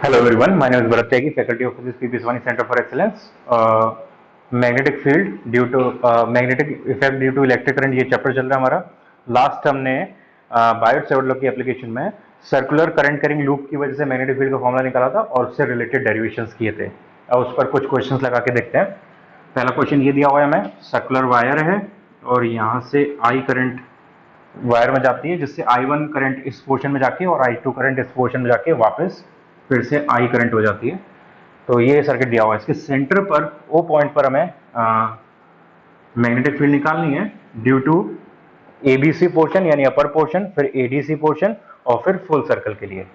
Hello everyone, my name is Bharat Tyagi, faculty of physics, PP Swani Center for Excellence. Magnetic field due to magnetic effect due to electric current, ये chapter चल रहा है हमारा। Last हमने Biot Savart law की application में circular current carrying loop की वजह से मैग्नेटिक फील्ड का फॉर्मूला निकाला था और उससे रिलेटेड डेरिवेशंस किए थे। अब उस पर कुछ क्वेश्चंस लगा के देखते हैं। पहला क्वेश्चन ये दिया हुआ है हमें, सर्कुलर वायर है और यहाँ से आई करंट वायर में जाती है, जिससे I1 करंट इस पोर्शन में जाके और I2 करंट इस पोर्शन में जाके वापस फिर से I करंट हो जाती है। तो ये सर्किट दिया हुआ है। इसके सेंटर पर ओ पॉइंट पर हमें मैग्नेटिक फील्ड निकालनी है ड्यू टू एबीसी पोर्शन यानी अपर पोर्शन, फिर एडीसी पोर्शन और फिर फुल सर्कल के लिए।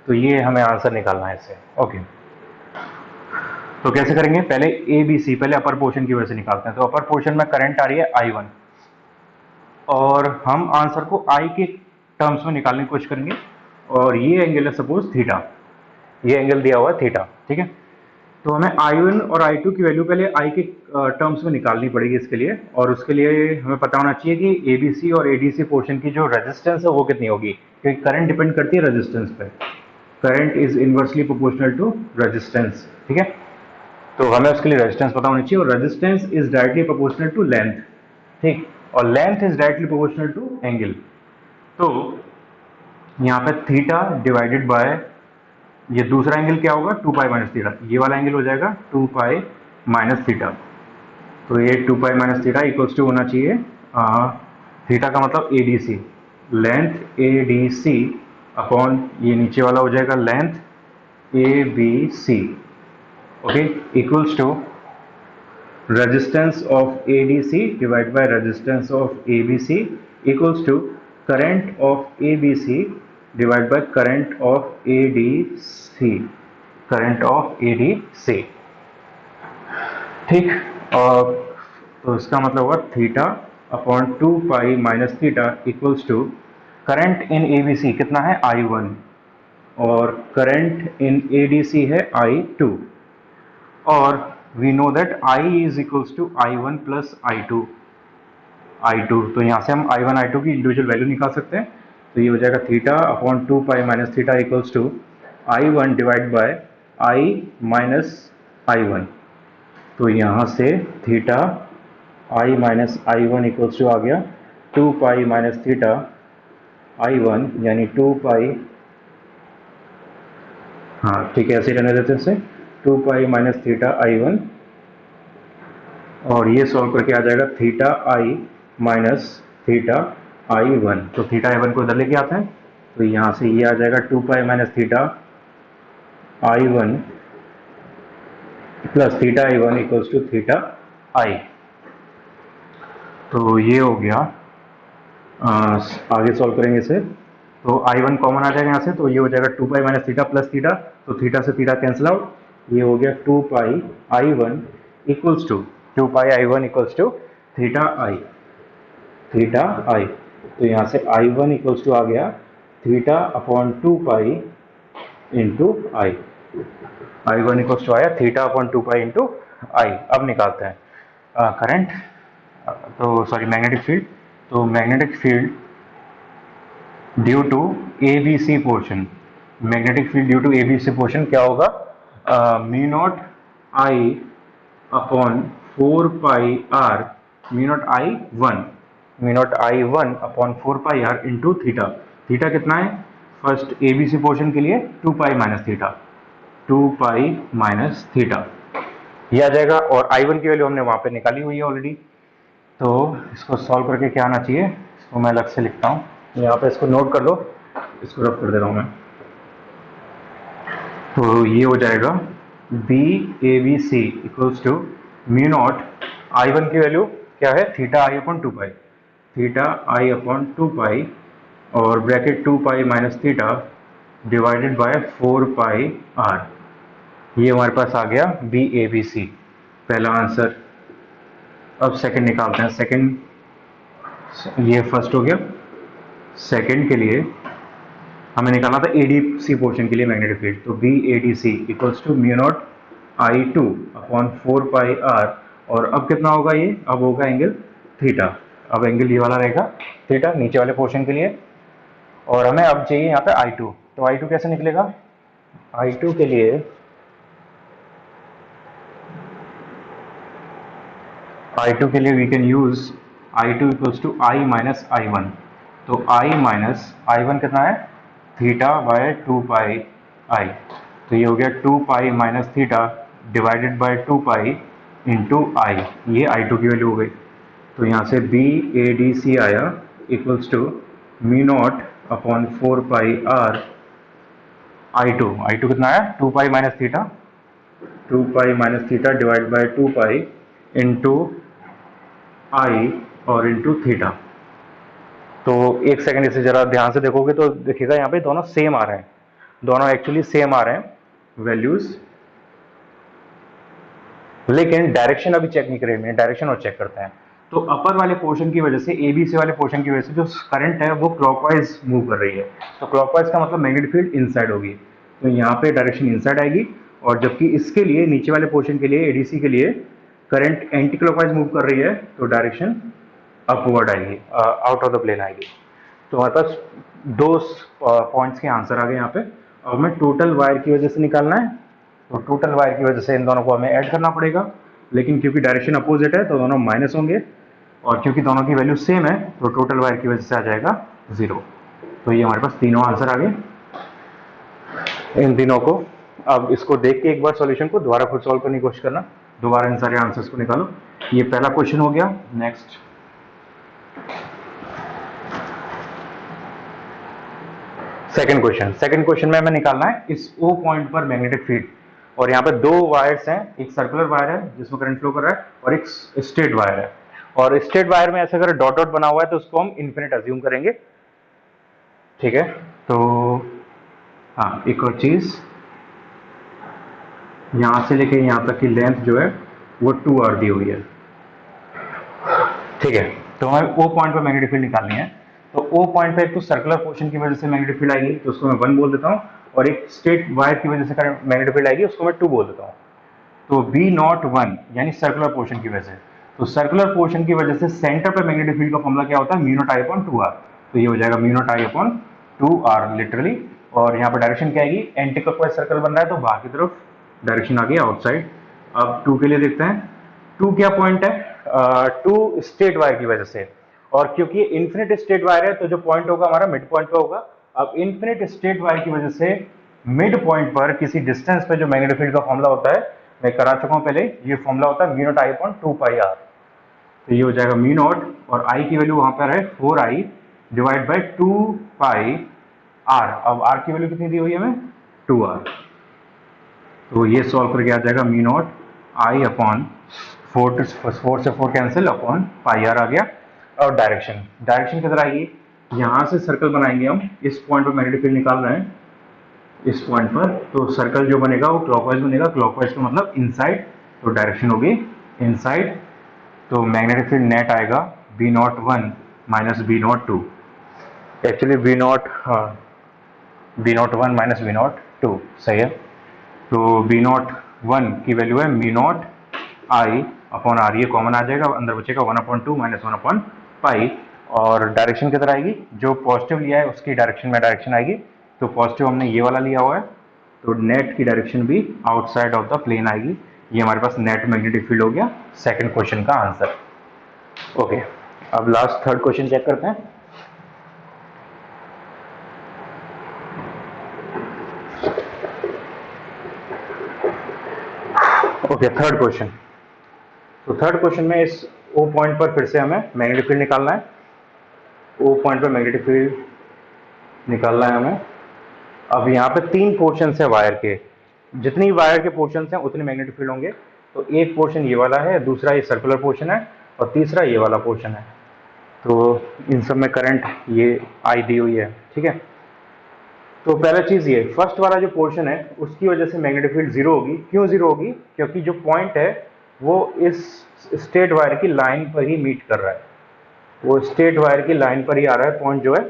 तो ये हमें आंसर निकालना है इससे। ओके, तो कैसे करेंगे? पहले एबीसी, पहले अपर पोर्शन की वजह से निकालते हैं। तो अपर पोर्शन में करंट आ रही है I1 और हम आंसर को I के टर्म्स में निकालने की कोशिश करेंगे। और ये एंगल है सपोज थीटा, ये एंगल दिया हुआ है थीटा, ठीक है। तो हमें I1 और I2 की वैल्यू पहले I के टर्म्स में निकालनी पड़ेगी इसके लिए, और उसके लिए हमें पता होना चाहिए कि ABC और ADC पोर्शन की जो रेजिस्टेंस है वो कितनी होगी, क्योंकि करंट डिपेंड करती है रेजिस्टेंस पे। Current is inversely proportional to resistance, ठीक है। तो हमें उसके लिए रेजिस्टेंस पता होनी चाहिए, और resistance is directly proportional to length, ठीक, और length is directly proportional to angle. तो यहाँ पे थीटा डिवाइडेड बाय ये दूसरा एंगल क्या होगा, 2 पाई माइनस थीटा, ये वाला एंगल हो जाएगा 2 पाई माइनस थीटा। तो ये 2 pi minus theta equals to होना चाहिए थीटा का मतलब ADC, लेंथ ADC अपॉन ये नीचे वाला हो जाएगा length ABC, okay, equals to resistance of ADC divided by resistance of ABC equals to current of ABC divided by current of ADC, current of ADC, ठीक। और तो इसका मतलब होगा theta upon 2 pi minus theta equals to current in ABC कितना है I1 और current in ADC है I2, और we know that I is equals to I1 plus I2, तो यहाँ से हम I1 I2 की इंडिविजुअल वैल्यू निकाल सकते हैं। तो ये हो जाएगा theta upon 2 pi minus theta equals to I1 divide by I minus I1। तो यहाँ से theta I minus I1 equals to आ गया 2 पाई माइनस थीटा I1 यानी 2 पाई, हाँ ठीक है, ऐसे रहने देते हैं इसे, 2 पाई माइनस थीटा I1, और ये सॉल्व करके आ जाएगा theta I minus theta I1। तो थीटा I1 को इधर लेके आते हैं, तो यहाँ से ये आ जाएगा 2 pi minus theta I1 plus theta I1 equals to theta I। तो ये हो गया, आगे सॉल्व करेंगे इसे। तो I1 कॉमन आ जाएगा यहाँ से, तो ये हो जाएगा 2 pi minus theta plus theta, तो थीटा से थीटा कैंसिल आउट, ये हो गया 2 pi I1 equals to 2 pi I1 equals to theta I, theta I। तो यहाँ से I1 इक्वल्स टू आ गया theta upon 2 pi into I, I1 equals to आया theta upon 2 pi into I। अब निकालते हैं करंट, तो सॉरी मैग्नेटिक फील्ड। तो magnetic field due to ABC portion, magnetic field due to ABC portion क्या होगा, mu naught I upon 4 pi R, mu naught I1, mu naught I1 upon 4 pi R into theta. Theta कितना है first ABC portion के लिए 2 pi minus theta, 2 pi minus theta, ये आ जाएगा। और I1 की वैल्यू हमने वहां पे निकाली हुई है ऑलरेडी। तो इसको सॉल्व करके क्या आना चाहिए, इसको मैं अलग से लिखता हूँ, यहाँ पे इसको नोट कर लो, इसको रफ कर दे रहा हूँ मैं। तो ये हो जाएगा BABC equals to mu naught I1 की वैल्यू क्या है, theta I upon 2 pi, theta I upon 2 pi और bracket 2 pi minus theta divided by 4 pi R। ये हमारे पास आ गया BABC, पहला आंसर। अब सेकंड निकालते हैं। सेकंड, ये फर्स्ट हो गया। सेकंड के लिए हमें निकालना था ADC पोर्शन के लिए मैग्नेटिक फील्ड, तो BADC equals to mu naught I2 upon 4 pi R, और अब कितना होगा ये, अब होगा एंगल थीटा, अब एंगल ये वाला रहेगा थीटा नीचे वाले पोर्शन के लिए। और हमें अब चाहिए यहाँ पे I2, तो I2 कैसे निकलेगा, I2 के लिए we can use I2 equals to I minus I1। तो I माइनस I1 कितना है, थीटा बाय 2 पाई I। तो ये हो गया 2 pi minus theta divided bye 2 pi into I। ये I2 की वैल्यू हो गई। तो यहाँ से BADC आया equals to mu naught upon 4 pi R I2 कितना है, 2 pi minus theta, 2 pi minus theta divide by 2 pi into I और इंटू थीटा। तो एक सेकंड इसे जरा ध्यान से देखोगे तो देखिएगा यहाँ पे दोनों सेम आ रहे हैं, दोनों एक्चुअली सेम आ रहे हैं वैल्यूज, लेकिन डायरेक्शन अभी चेक नहीं करेंगे, डायरेक्शन और चेक करते हैं। तो अपर वाले पोर्शन की वजह से, ABC वाले पोर्शन की वजह से जो करंट है वो क्लॉकवाइज मूव कर रही है। तो क्लॉकवाइज का मतलब मैग्नेटिक फील्ड इनसाइड होगी, तो यहाँ पे डायरेक्शन इनसाइड आएगी। और जबकि इसके लिए, नीचे वाले पोर्शन के लिए, ADC के लिए करंट एंटी क्लॉकवाइज मूव कर रही है, तो डायरेक्शन अपवर्ड आएगी, आउट ऑफ द प्लेन आएगी। तो हमारे पास दो पॉइंट्स के आंसर आ गए यहाँ पे। अब हमें टोटल वायर की वजह से निकालना है, तो टोटल वायर की वजह से इन दोनों को हमें ऐड करना पड़ेगा, लेकिन क्योंकि डायरेक्शन अपोजिट है तो दोनों माइनस होंगे, और क्योंकि दोनों की वैल्यू सेम है तो टोटल वायर की वजह से आ जाएगा 0। तो ये हमारे पास तीनों आंसर आ गए इन तीनों को। अब इसको देख के एक बार सॉल्यूशन को दोबारा खुद सॉल्व करने की कोशिश करना, दोबारा इन सारे आंसर्स को निकालो। ये पहला क्वेश्चन हो गया। नेक्स्ट सेकंड क्वेश्चन में हमें निकालना है इस O पॉइंट पर मैग्नेटिक फील्ड। और यहाँ पे दो वायर्स हैं, एक सर्कुलर वायर है जिसमें करंट फ्लो कर रहा है, और एक स्ट्रेट वायर है। और स्ट्रेट वायर में ऐसे अगर डॉट डॉट बना हुआ है तो उसको हम इन्फिनिट अज्यूम करेंगे, ठीक है। तो हाँ, एक और चीज, यहाँ से लेके यहाँ तक की लेंथ जो है वो 2r दी हुई है, ठीक है। तो हमें O पॉइंट पर मैग्नेटिक फील्ड निकालनी है। तो O पॉइंट पे एक तो सर्कुलर पोर्शन की वजह से मैग्नेटिक फील्ड आएगी, तो उसको मैं 1 बोल देता हूँ, और एक स्ट्रेट वायर की वजह से मैग्नेटिक फील्ड आएगी, उसको मैं 2 बोल देता हूँ। तो B01 यानी सर्कुलर पोर्शन की वजह से, तो सर्कुलर पोर्शन की वजह से सेंटर पर मैग्नेटिक फील्ड का फॉर्मूला क्या होता है, mu naught I upon 2r। तो ये हो जाएगा mu naught I upon 2r literally. और यहाँ पर डायरेक्शन क्या आएगी, एंटी क्लॉकवाइज सर्कल बन रहा है तो बाहर की तरफ डायरेक्शन आ गई आउटसाइड। अब 2 के लिए देखते हैं, 2 क्या पॉइंट है, 2 स्ट्रेट वायर की वजह से, और क्योंकि इन्फिनिट स्ट्रेट वायर है तो जो पॉइंट होगा हमारा मिड पॉइंट पे होगा। अब इन्फिनिट स्ट्रेट वायर की वजह से मिड पॉइंट पर किसी डिस्टेंस पे जो मैग्नेटिक फील्ड का फॉर्मूला होता है, मैं करा चुका हूं पहले, ये फॉर्मूला होता है mu naught I upon 2 pi r। तो ये हो जाएगा म्यू नॉट, और I की वैल्यू वहां पर है 4i divide by 2 pi r। अब r की वैल्यू कितनी दी हुई है हमें, 2r। तो ये सॉल्व करके आ जाएगा म्यू नॉट I अपॉन 4 से 4 कैंसिल अपॉन पाई r आ गया। और डायरेक्शन किधर आएगी, यहाँ से सर्कल बनाएंगे हम, इस पॉइंट पर मैग्नेटिक फील्ड निकाल रहे हैं इस पॉइंट पर, तो सर्कल जो बनेगा वो क्लॉकवाइज बनेगा, क्लॉकवाइज का मतलब इनसाइड, तो डायरेक्शन होगी इनसाइड। तो मैग्नेटिक फील्ड नेट आएगा B01 minus B02, actually B01 minus B02 सही है। तो B01 की वैल्यू है mu naught I upon r, ये कॉमन आ जाएगा, अंदर बचेगा 1/2 माइनस 1 पाई। और डायरेक्शन किधर आएगी, जो पॉजिटिव लिया है उसकी डायरेक्शन में डायरेक्शन आएगी, तो पॉजिटिव हमने ये वाला लिया हुआ है, तो नेट की डायरेक्शन भी आउटसाइड ऑफ द प्लेन आएगी। ये हमारे पास नेट मैग्नेटिक फील्ड हो गया सेकंड क्वेश्चन का आंसर। ओके, अब लास्ट थर्ड क्वेश्चन चेक करते हैं। Okay, third question. तो थर्ड क्वेश्चन में इस O पॉइंट पर फिर से हमें मैग्नेटिक फील्ड निकालना है, O पॉइंट पर मैग्नेटिक फील्ड निकालना है हमें। अब यहाँ पे 3 पोर्शन है वायर के, जितनी वायर के पोर्शन हैं उतने मैग्नेटिक फील्ड होंगे। तो एक पोर्शन ये वाला है, दूसरा ये सर्कुलर पोर्शन है, और तीसरा ये वाला पोर्शन है। तो इन सब में करंट ये I दी हुई है, ठीक है। तो पहला चीज ये, फर्स्ट वाला जो पोर्शन है उसकी वजह से मैग्नेटिक फील्ड 0 होगी। क्यों 0 होगी, क्योंकि जो पॉइंट है वो इस स्ट्रेट वायर की लाइन पर ही मीट कर रहा है, वो स्ट्रेट वायर की लाइन पर ही आ रहा है पॉइंट जो है।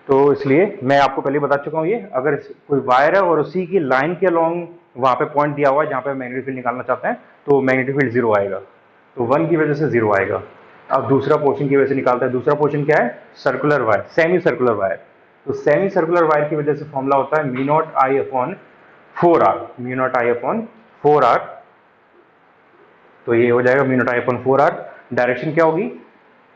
तो इसलिए मैं आपको पहले बता चुका हूँ, ये अगर कोई वायर है और उसी की लाइन के अलोंग वहां पे पॉइंट दिया हुआ है जहाँ पे मैग्नेटिक फील्ड निकालना चाहते हैं, तो मैग्नेटिक फील्ड 0 आएगा। तो 1 की वजह से 0 आएगा। अब दूसरा पोर्शन की वजह से निकालते हैं, दूसरा पोर्शन क्या है, circular wire, semi circular wire. तो सेमी सर्कुलर वायर की वजह से फॉर्मूला होता है mu naught I upon 4r, mu naught I upon 4r, तो ये हो जाएगा mu naught I upon 4r। Direction क्या होगी,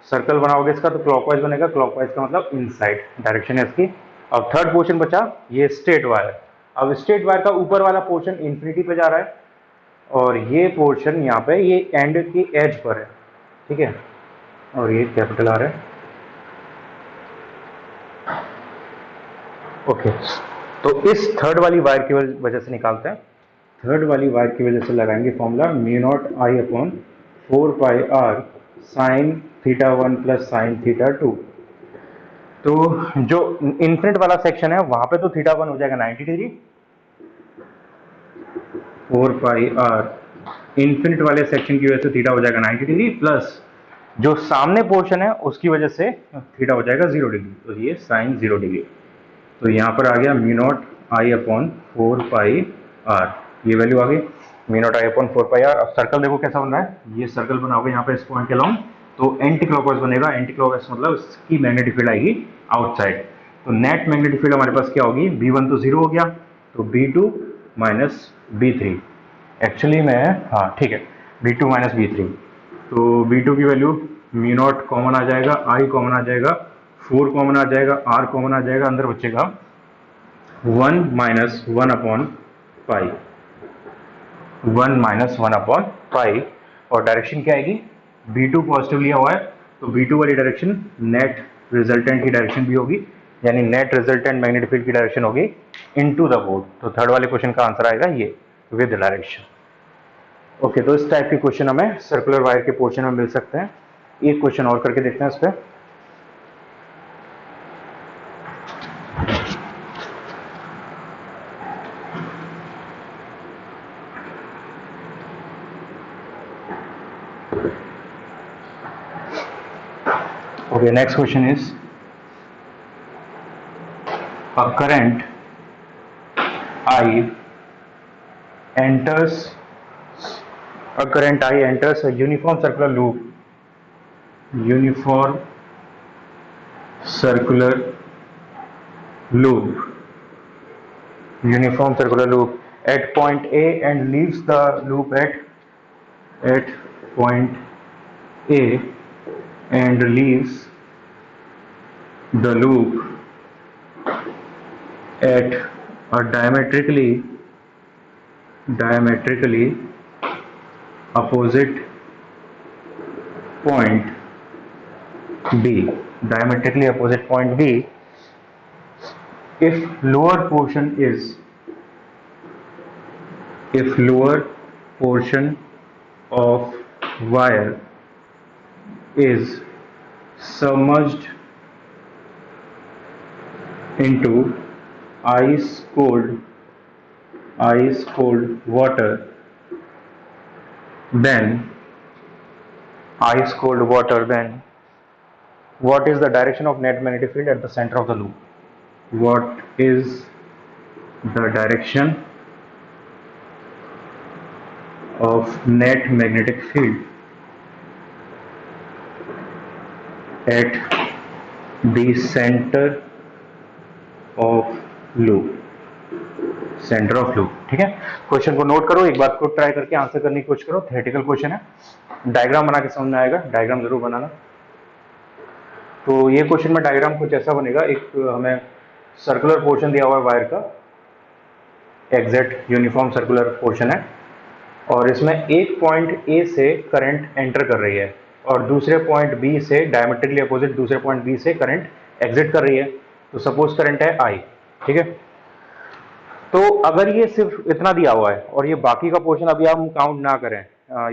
सर्कल बनाओगे इसका तो क्लॉकवाइज बनेगा, क्लॉकवाइज का मतलब इनसाइड डायरेक्शन है इसकी। अब थर्ड पोर्शन बचा ये स्ट्रेट वायर। अब स्ट्रेट वायर का ऊपर वाला पोर्शन इंफिनिटी पे जा रहा है और ये पोर्शन यहाँ पे ये एंड की एज पर है, ठीक है, और ये कैपिटल आर है। ओके, तो इस थर्ड वाली वायर की वजह से निकालते हैं। थर्ड वाली वायर की वजह से लगाएंगे formula mu naught I upon 4 pi R sine theta 1 plus sine theta 2। तो जो इन्फिनिट वाला सेक्शन है वहां पे तो थीटा 1 हो जाएगा 90 डिग्री, 4 पाई आर इन्फिनिट वाले सेक्शन की वजह से थीटा हो जाएगा 90 डिग्री, प्लस जो सामने पोर्शन है उसकी वजह से थीटा हो जाएगा 0 डिग्री, तो ये साइन 0 डिग्री। तो यहाँ पर आ गया mu naught I upon 4 pi R, ये वैल्यू आ गई mu naught I upon 4 pi R. अब सर्कल देखो कैसा बन रहा है, ये सर्कल बनाओगे यहाँ पे इस पॉइंट के अलोंग तो एंटी क्लॉकवाइज बनेगा। एंटी क्लॉकवाइज मतलब इसकी मैग्नेटिक फील्ड आएगी आउटसाइड, तो नेट मैग्नेटिक फील्ड हमारे पास क्या होगी, V1 तो 0 हो गया, तो V2 माइनस V3 एक्चुअली में, हाँ ठीक है, V2 माइनस V3, तो V2 की वैल्यू म्यू नॉट कॉमन आ जाएगा, I कॉमन आ जाएगा, 4 कॉमन आ जाएगा, R कॉमन आ जाएगा, अंदर बचेगा 1 minus 1 upon pi, 1 minus 1 upon pi. और डायरेक्शन क्या आएगी, V2 पॉजिटिव लिया हुआ है तो V2 वाली डायरेक्शन नेट रिजल्टेंट की डायरेक्शन भी होगी, यानी नेट रिजल्टेंट मैग्नेटिक फील्ड की डायरेक्शन होगी इनटू द बोर्ड। तो थर्ड वाले क्वेश्चन का आंसर आएगा ये विद डायरेक्शन। ओके, तो इस टाइप के क्वेश्चन हमें सर्कुलर वायर के पोर्शन में मिल सकते हैं। एक क्वेश्चन और करके देखते हैं इस पर। Okay, next question is a current I enters a uniform circular loop at point A and leaves the loop at point A and leaves the loop at a diametrically opposite point B, diametrically opposite point B, if lower portion of wire is submerged into ice cold water, then what is the direction of net magnetic field at the center of the loop? What is the direction of net magnetic field at the center of loop? ठीक है, question को note करो, एक बार को try करके answer करने की कोशिश करो। थ्योरेटिकल क्वेश्चन है, डायग्राम बना के समझ में आएगा, डायग्राम जरूर बनाना। तो ये क्वेश्चन में डायग्राम कुछ ऐसा बनेगा, एक हमें सर्कुलर पोर्शन दिया हुआ है वायर का, एग्जैक्ट यूनिफॉर्म सर्कुलर पोर्शन है, और इसमें एक पॉइंट ए से करंट एंटर कर रही है और दूसरे पॉइंट बी से डायमेट्रिकली अपोजिट दूसरे पॉइंट बी से करंट एग्जिट कर रही है। तो सपोज करंट है आई, ठीक है। तो अगर ये सिर्फ इतना दिया हुआ है और ये बाकी का पोर्शन अभी हम काउंट ना करें,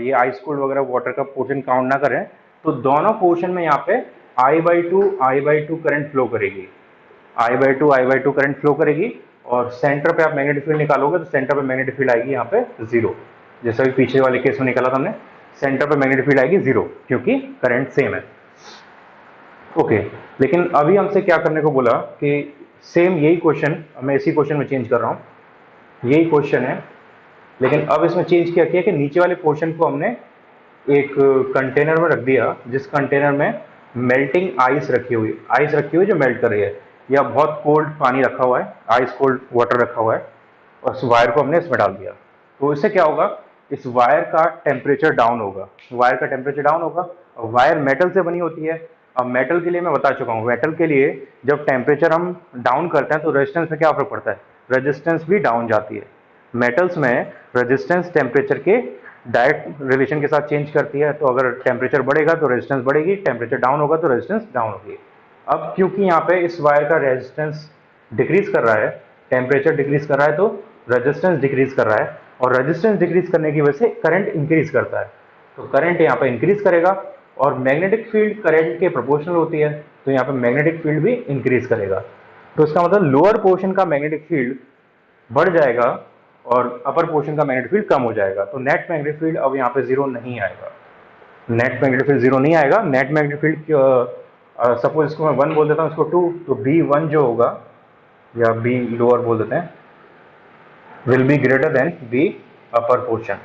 ये आइस कोल्ड वगैरह वाटर का पोर्शन काउंट ना करें, तो दोनों पोर्शन में यहाँ पे I/2 करंट फ्लो करेगी, I/2 करंट फ्लो करेगी, और सेंटर पे आप मैग्नेटिक फील्ड निकालोगे तो सेंटर पे मैग्नेटिक फील्ड आएगी यहाँ पे 0, जैसा भी पीछे वाले केस में निकाला था हमने, सेंटर पे मैग्नेटिक फील्ड आएगी 0 क्योंकि करंट सेम है। ओके, लेकिन अभी हमसे क्या करने को बोला कि सेम यही क्वेश्चन, मैं इसी क्वेश्चन में चेंज कर रहा हूँ, यही क्वेश्चन है, लेकिन अब इसमें चेंज क्या किया कि नीचे वाले पोर्शन को हमने एक कंटेनर में रख दिया, जिस कंटेनर में मेल्टिंग आइस रखी हुई जो मेल्ट कर रही है, या बहुत कोल्ड पानी रखा हुआ है, आइस कोल्ड वाटर रखा हुआ है, और उस वायर को हमने इसमें डाल दिया, तो इससे क्या होगा, इस वायर का टेम्परेचर डाउन होगा, वायर का टेम्परेचर डाउन होगा। और वायर मेटल से बनी होती है। अब मेटल के लिए मैं बता चुका हूँ, मेटल के लिए जब टेम्परेचर हम डाउन करते हैं तो रेजिस्टेंस में क्या फर्क पड़ता है, रेजिस्टेंस भी डाउन जाती है। मेटल्स में रेजिस्टेंस टेम्परेचर के डायरेक्ट रिलेशन के साथ चेंज करती है, तो अगर टेम्परेचर बढ़ेगा तो रेजिस्टेंस बढ़ेगी, टेम्परेचर डाउन होगा तो रेजिस्टेंस डाउन होगी। अब क्योंकि यहाँ पे इस वायर का रेजिस्टेंस डिक्रीज कर रहा है, टेम्परेचर डिक्रीज कर रहा है, तो रेजिस्टेंस डिक्रीज कर रहा है, और रेजिस्टेंस डिक्रीज करने की वजह से करंट इंक्रीज करता है, तो करंट यहाँ पे इंक्रीज करेगा। और मैग्नेटिक फील्ड करंट के प्रोपोर्शनल होती है, तो यहाँ पे मैग्नेटिक फील्ड भी इंक्रीज करेगा। तो इसका मतलब लोअर पोर्शन का मैग्नेटिक फील्ड बढ़ जाएगा और अपर पोर्शन का मैग्नेटिक फील्ड कम हो जाएगा। तो नेट मैग्नेटिक फील्ड अब यहाँ पे जीरो नहीं आएगा, नेट मैग्नेटिक फील्ड जीरो नहीं आएगा। नेट मैग्नेटिक फील्ड सपोज इसको मैं 1 बोल देता हूँ, इसको 2, तो B1 जो होगा, या B लोअर बोल देते हैं, will be greater than B upper portion,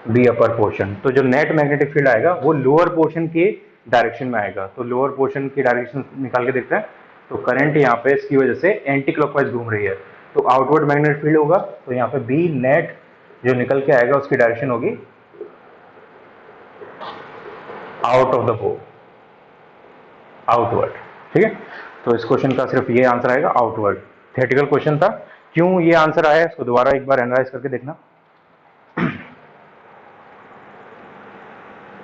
B upper portion. तो जो नेट मैग्नेटिक फील्ड आएगा वो लोअर पोर्शन के डायरेक्शन में आएगा। तो लोअर पोर्शन की डायरेक्शन निकाल के देखते हैं, तो करंट यहाँ पे इसकी वजह से एंटी क्लॉकवाइज घूम रही है, तो आउटवर्ड मैग्नेटिक फील्ड होगा, तो यहाँ पे बी नेट जो निकल के आएगा उसकी डायरेक्शन होगी out of the pole, outward. ठीक है, तो इस क्वेश्चन का सिर्फ ये आंसर आएगा, आउटवर्ड। थ्योरेटिकल क्वेश्चन था, क्यों ये आंसर आया इसको दोबारा एक बार एनालाइज करके देखना।